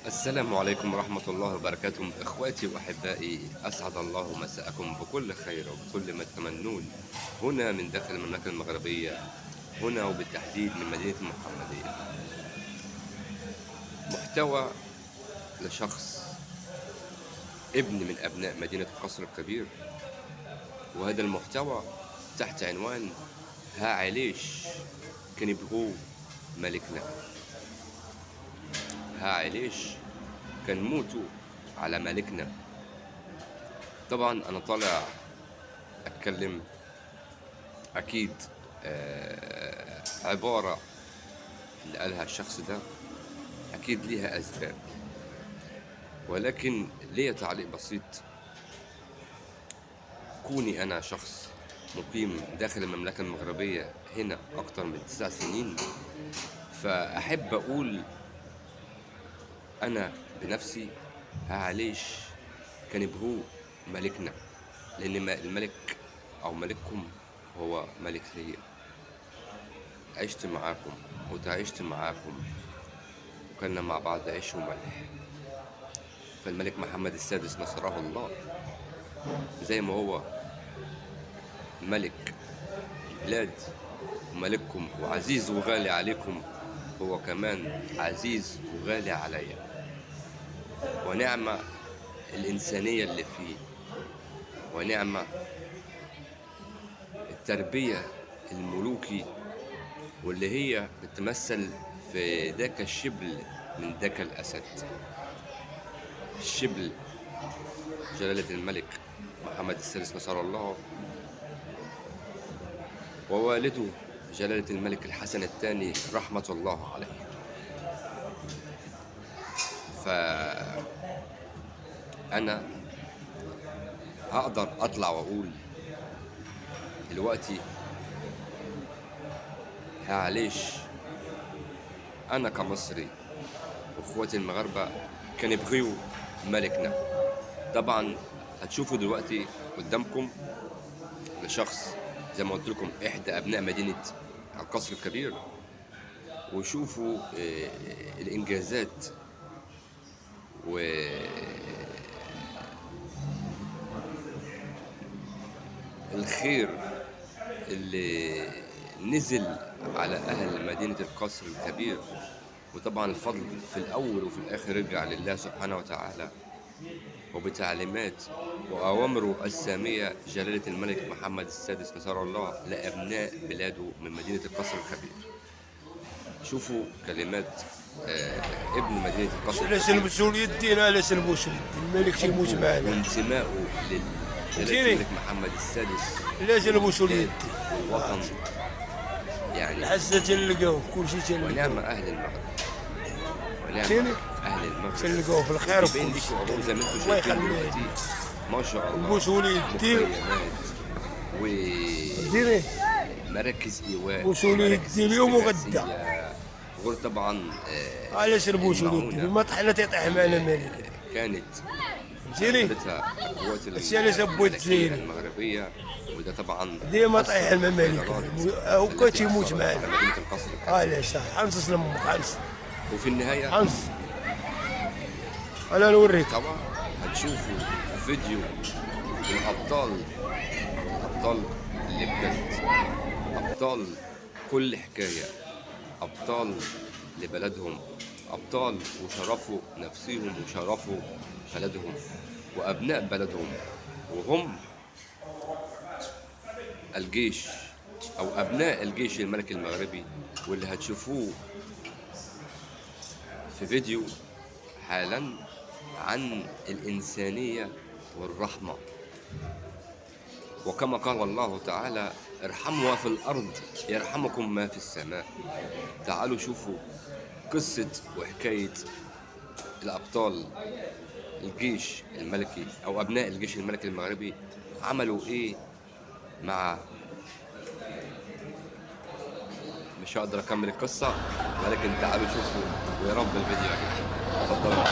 السلام عليكم ورحمة الله وبركاته. إخواتي وأحبائي، أسعد الله مساءكم بكل خير وبكل ما تتمنون هنا من داخل المملكة المغربية، هنا وبالتحديد من مدينة المحمدية. محتوى لشخص ابن من أبناء مدينة القصر الكبير، وهذا المحتوى تحت عنوان ها عليش كان يبغوا ملكنا، ها عليش كان موتوا على ملكنا. طبعا أنا طالع أتكلم أكيد عبارة اللي قالها الشخص ده أكيد ليها أسباب، ولكن ليا تعليق بسيط. كوني أنا شخص مقيم داخل المملكة المغربية هنا أكتر من 9 سنين، فأحب أقول أنا بنفسي ها عليش كان يبغوا ملكنا، لأن الملك أو ملككم هو ملك ليا. عشت معاكم وتعايشت معاكم وكنا مع بعض عيش وملح. فالملك محمد السادس نصره الله، زي ما هو ملك البلاد وملككم وعزيز وغالي عليكم، هو كمان عزيز وغالي عليا. ونعمة الإنسانية اللي فيه، ونعمة التربية الملوكي، واللي هي بتمثل في ذاك الشبل من ذاك الأسد. الشبل جلالة الملك محمد السادس نصر الله، ووالده جلالة الملك الحسن الثاني رحمة الله عليه. فأنا أقدر أطلع وأقول دلوقتي ها عليش أنا كمصري وإخواتي المغاربة كان يبغيوا ملكنا. طبعا هتشوفوا دلوقتي قدامكم لشخص زي ما قلت لكم إحدى أبناء مدينة القصر الكبير، وشوفوا الإنجازات والخير اللي نزل على أهل مدينة القصر الكبير. وطبعا الفضل في الأول وفي الآخر يرجع لله سبحانه وتعالى، وبتعليمات وأوامره السامية جلالة الملك محمد السادس نصر الله لأبناء بلاده من مدينة القصر الكبير. شوفوا كلمات ابن مدينة القصر الكبير. علاش نلبسوا اليدين، علاش نلبسوا الملك تيموت معنا، وانتمائه لجلالة الملك محمد السادس، علاش نلبسوا اليدين والوطن يعني. الحسة تلقاو كلشي تلقاو، ونعم أهل المغرب، ونعم أهل المغرب تلقاو في الخير بين وكلشي. لكم أبو زي ما انتم شايفين دلوقتي ما شاء الله. نبوسوا اليدين، مخيمات ومراكز إيواء، بوسوا اليدين اليوم وغدا. غير طبعا علاش نبوسوا اليدين؟ ما طحنا تيطيح معنا ملك. كانت فهمتيني؟ القوات هادشي علاش بويت الجزائر المغربية، وده طبعا ديما طيح مع ملك هكا تيموت معنا. مدينة القصر. علاش حنص لامك حنص وفي النهاية حنص. انا نوريك طبعا هتشوفوا فيديو الأبطال اللي بجد أبطال كل حكاية، أبطال لبلدهم، أبطال وشرفوا نفسهم وشرفوا بلدهم وأبناء بلدهم، وهم الجيش أو أبناء الجيش الملكي المغربي، واللي هتشوفوه في فيديو حالا عن الإنسانية والرحمة. وكما قال الله تعالى: ارحموا في الأرض يرحمكم ما في السماء. تعالوا شوفوا قصة وحكاية الأبطال الجيش الملكي أو أبناء الجيش الملكي المغربي عملوا إيه مع. مش هقدر أكمل القصة، ولكن تعالوا شوفوا ويا رب الفيديو يعجبكم. اتفضلوا.